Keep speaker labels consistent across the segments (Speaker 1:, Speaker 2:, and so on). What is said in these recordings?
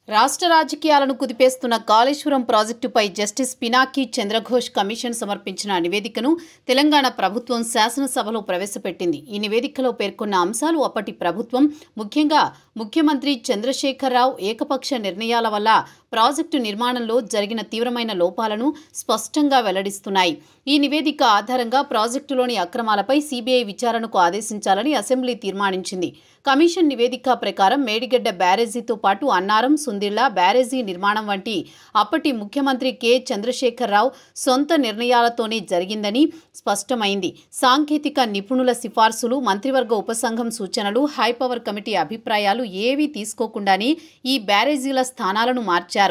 Speaker 1: రాష్ట్ర రాజకీయాలను కుదిపేస్తున్న కాళేశ్వరం ప్రాజెక్టుపై జస్టిస్ పినాకి చంద్రఘోష్ కమిషన్ సమర్పించిన నివేదికను తెలంగాణ ప్రభుత్వం శాసనసభలో ప్రవేశపెట్టింది. ఈ నివేదికలో పేర్కొన్న అంశాలు అప్పటి ప్రభుత్వం, ముఖ్యంగా ముఖ్యమంత్రి చంద్రశేఖరరావు ఏకపక్ష నిర్ణయాల వల్ల ప్రాజెక్టు నిర్మాణంలో జరిగిన తీవ్రమైన లోపాలను స్పష్టంగా వెల్లడిస్తున్నాయి. ఈ నివేదిక ఆధారంగా ప్రాజెక్టులోని అక్రమాలపై సీబీఐ విచారణకు ఆదేశించాలని అసెంబ్లీ తీర్మానించింది. కమిషన్ నివేదిక ప్రకారం మేడిగడ్డ బ్యారేజీతో పాటు అన్నారం, సుందిళ్ల బ్యారేజీ నిర్మాణం వంటి అప్పటి ముఖ్యమంత్రి కె చంద్రశేఖరరావు సొంత నిర్ణయాలతోనే జరిగిందని స్పష్టమైంది. సాంకేతిక నిపుణుల సిఫార్సులు, మంత్రివర్గ ఉపసంఘం సూచనలు, హైపవర్ కమిటీ అభిప్రాయాలు ఏవీ తీసుకోకుండానే ఈ బ్యారేజీల స్థానాలను మార్చారు.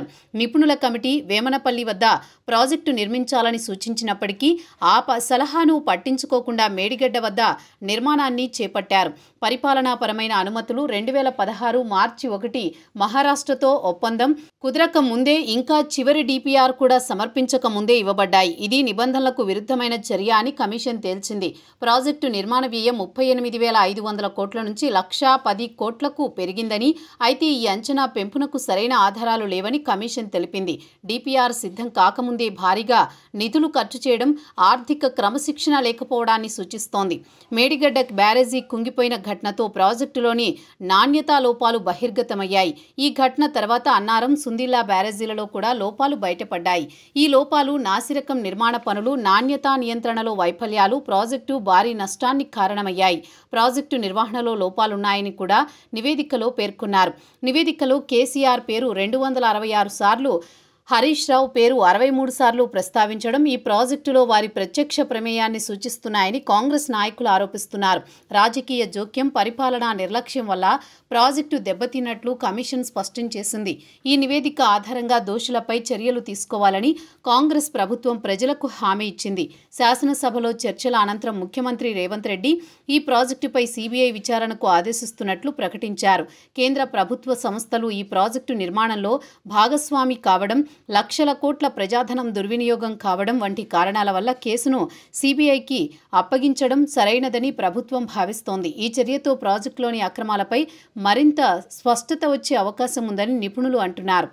Speaker 1: నిపుణుల కమిటీ వేమనపల్లి వద్ద ప్రాజెక్టు నిర్మించాలని సూచించినప్పటికీ ఆ సలహాను పట్టించుకోకుండా మేడిగడ్డ వద్ద నిర్మాణాన్ని చేపట్టారు. పరిపాలనాపరమైన అనుమతులు 2016 మార్చి 1 మహారాష్ట్రతో ఒప్పందం కుదరక ముందే, ఇంకా చివరి డిపిఆర్ కూడా సమర్పించక ముందే ఇవ్వబడ్డాయి. ఇది నిబంధనలకు విరుద్ధమైన చర్య అని కమిషన్ తేల్చింది. ప్రాజెక్టు నిర్మాణ వ్యయం 38,500 కోట్ల నుంచి 1,10 కోట్లకు పెరిగిందని, అయితే ఈ అంచనా పెంపునకు సరైన ఆధారాలు లేవని కమిషన్ తెలిపింది. డిపిఆర్ సిద్ధం కాకముందే భారీగా నిధులు ఖర్చు చేయడం ఆర్థిక క్రమశిక్షణ లేకపోవడాన్ని సూచిస్తోంది. మేడిగడ్డ బ్యారేజీ కుంగిపోయిన ఘటనతో ప్రాజెక్టులోని నాణ్యతా లోపాలు బహిర్గతమయ్యాయి. ఈ ఘటన తర్వాత అన్నారం, సుందిళ్ల బ్యారేజీలలో కూడా లోపాలు బయటపడ్డాయి. ఈ లోపాలు నాసిరకం నిర్మాణ పనులు, నాణ్యతా నియంత్రణలో వైఫల్యాలు ప్రాజెక్టు భారీ నష్టానికి కారణమయ్యాయి. ప్రాజెక్టు నిర్వహణలో లోపాలున్నాయని కూడా నివేదికలో పేర్కొన్నారు. నివేదికలో కేసీఆర్ పేరు 266 సార్లు, హరీష్ రావు పేరు 63 సార్లు ప్రస్తావించడం ఈ ప్రాజెక్టులో వారి ప్రత్యక్ష ప్రమేయాన్ని సూచిస్తున్నాయని కాంగ్రెస్ నాయకులు ఆరోపిస్తున్నారు. రాజకీయ జోక్యం, పరిపాలనా నిర్లక్ష్యం వల్ల ప్రాజెక్టు దెబ్బతిన్నట్లు కమిషన్ స్పష్టం చేసింది. ఈ నివేదిక ఆధారంగా దోషులపై చర్యలు తీసుకోవాలని కాంగ్రెస్ ప్రభుత్వం ప్రజలకు హామీ ఇచ్చింది. శాసనసభలో చర్చల అనంతరం ముఖ్యమంత్రి రేవంత్ రెడ్డి ఈ ప్రాజెక్టుపై సీబీఐ విచారణకు ఆదేశిస్తున్నట్లు ప్రకటించారు. కేంద్ర ప్రభుత్వ సంస్థలు ఈ ప్రాజెక్టు నిర్మాణంలో భాగస్వామి కావడం, లక్షల కోట్ల ప్రజాధనం దుర్వినియోగం కావడం వంటి కారణాల వల్ల కేసును సీబీఐకి అప్పగించడం సరైనదని ప్రభుత్వం భావిస్తోంది. ఈ చర్యతో ప్రాజెక్టులోని అక్రమాలపై మరింత స్పష్టత వచ్చే అవకాశం ఉందని నిపుణులు అంటున్నారు.